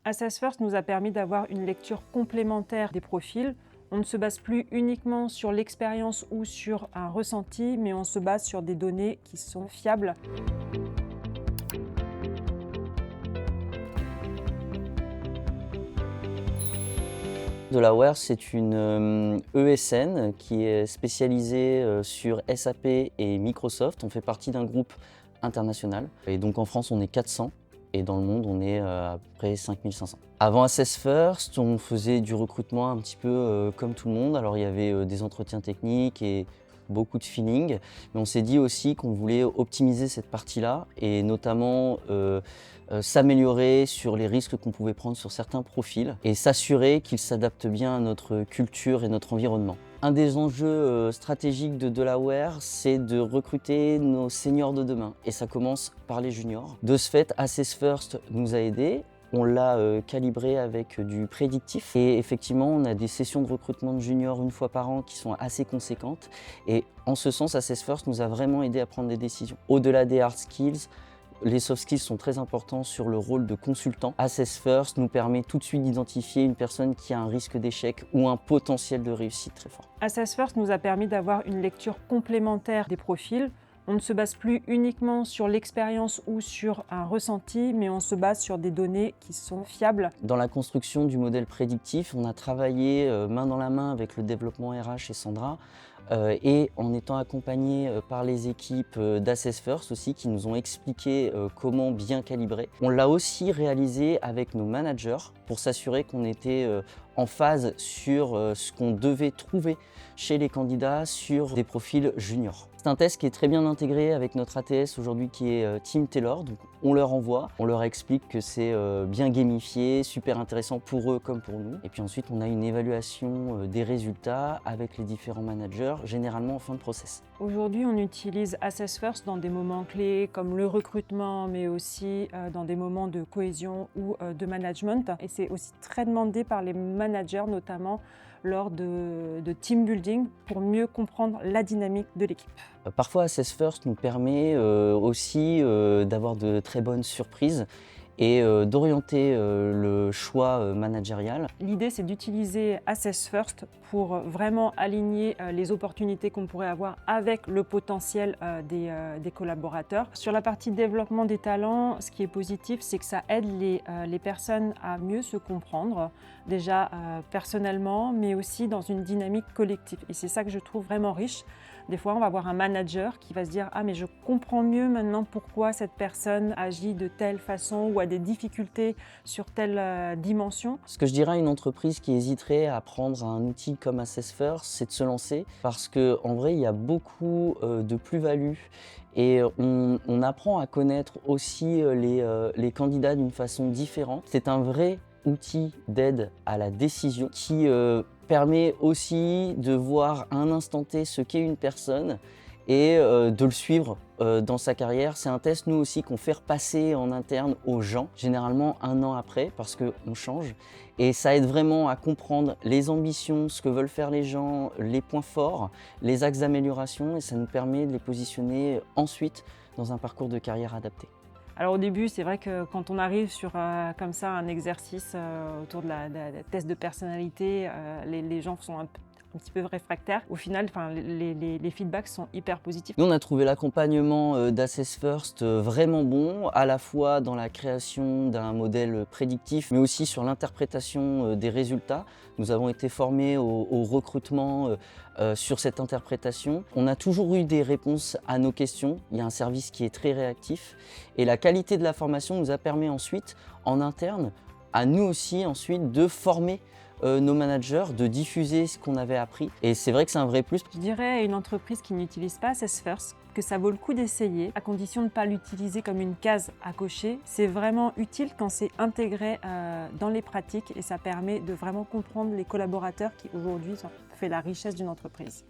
Assess First nous a permis d'avoir une lecture complémentaire des profils. On ne se base plus uniquement sur l'expérience ou sur un ressenti, mais on se base sur des données qui sont fiables. Delaware, c'est une ESN qui est spécialisée sur SAP et Microsoft. On fait partie d'un groupe international. Et donc en France, on est 400 et dans le monde, on est à peu près 5500. Avant Assess First, on faisait du recrutement un petit peu comme tout le monde. Alors il y avait des entretiens techniques et beaucoup de feeling, mais on s'est dit aussi qu'on voulait optimiser cette partie-là et notamment s'améliorer sur les risques qu'on pouvait prendre sur certains profils et s'assurer qu'ils s'adaptent bien à notre culture et notre environnement. Un des enjeux stratégiques de Delaware, c'est de recruter nos seniors de demain et ça commence par les juniors. De ce fait, Assess First nous a aidés. On l'a calibré avec du prédictif et effectivement on a des sessions de recrutement de juniors une fois par an qui sont assez conséquentes et en ce sens Assess First nous a vraiment aidé à prendre des décisions. Au-delà des hard skills, les soft skills sont très importants sur le rôle de consultant. Assess First nous permet tout de suite d'identifier une personne qui a un risque d'échec ou un potentiel de réussite très fort. Assess First nous a permis d'avoir une lecture complémentaire des profils. On ne se base plus uniquement sur l'expérience ou sur un ressenti, mais on se base sur des données qui sont fiables. Dans la construction du modèle prédictif, on a travaillé main dans la main avec le développement RH et Sandra et en étant accompagné par les équipes d'Assess First aussi qui nous ont expliqué comment bien calibrer. On l'a aussi réalisé avec nos managers pour s'assurer qu'on était en phase sur ce qu'on devait trouver chez les candidats sur des profils juniors. C'est un test qui est très bien intégré avec notre ATS aujourd'hui qui est Team Taylor. Donc on leur envoie, on leur explique que c'est bien gamifié, super intéressant pour eux comme pour nous. Et puis ensuite on a une évaluation des résultats avec les différents managers, généralement en fin de process. Aujourd'hui, on utilise Assess First dans des moments clés comme le recrutement, mais aussi dans des moments de cohésion ou de management. Et c'est aussi très demandé par les managers, notamment lors de team building, pour mieux comprendre la dynamique de l'équipe. Parfois Assess First nous permet aussi d'avoir de très bonnes surprises et d'orienter le choix managérial. L'idée, c'est d'utiliser Assess First pour vraiment aligner les opportunités qu'on pourrait avoir avec le potentiel des collaborateurs. Sur la partie développement des talents, ce qui est positif, c'est que ça aide les personnes à mieux se comprendre, déjà personnellement, mais aussi dans une dynamique collective. Et c'est ça que je trouve vraiment riche. Des fois, on va avoir un manager qui va se dire « Ah, mais je comprends mieux maintenant pourquoi cette personne agit de telle façon ou a des difficultés sur telle dimension. » Ce que je dirais à une entreprise qui hésiterait à prendre un outil comme Assess First, c'est de se lancer parce qu'en vrai, il y a beaucoup de plus-value et on apprend à connaître aussi les candidats d'une façon différente. C'est un vrai outil d'aide à la décision qui permet aussi de voir à un instant T ce qu'est une personne et de le suivre dans sa carrière. C'est un test, nous aussi, qu'on fait repasser en interne aux gens, généralement un an après, parce qu'on change. Et ça aide vraiment à comprendre les ambitions, ce que veulent faire les gens, les points forts, les axes d'amélioration, et ça nous permet de les positionner ensuite dans un parcours de carrière adapté. Alors au début, c'est vrai que quand on arrive sur comme ça un exercice autour de la test de personnalité, les gens sont un petit peu réfractaires. Au final, les feedbacks sont hyper positifs. Nous, on a trouvé l'accompagnement d'Assess First vraiment bon, à la fois dans la création d'un modèle prédictif, mais aussi sur l'interprétation des résultats. Nous avons été formés au recrutement sur cette interprétation. On a toujours eu des réponses à nos questions. Il y a un service qui est très réactif. Et la qualité de la formation nous a permis ensuite, en interne, à nous aussi ensuite de former nos managers, de diffuser ce qu'on avait appris. Et c'est vrai que c'est un vrai plus. Je dirais à une entreprise qui n'utilise pas Assess First que ça vaut le coup d'essayer, à condition de ne pas l'utiliser comme une case à cocher. C'est vraiment utile quand c'est intégré dans les pratiques et ça permet de vraiment comprendre les collaborateurs qui aujourd'hui font la richesse d'une entreprise.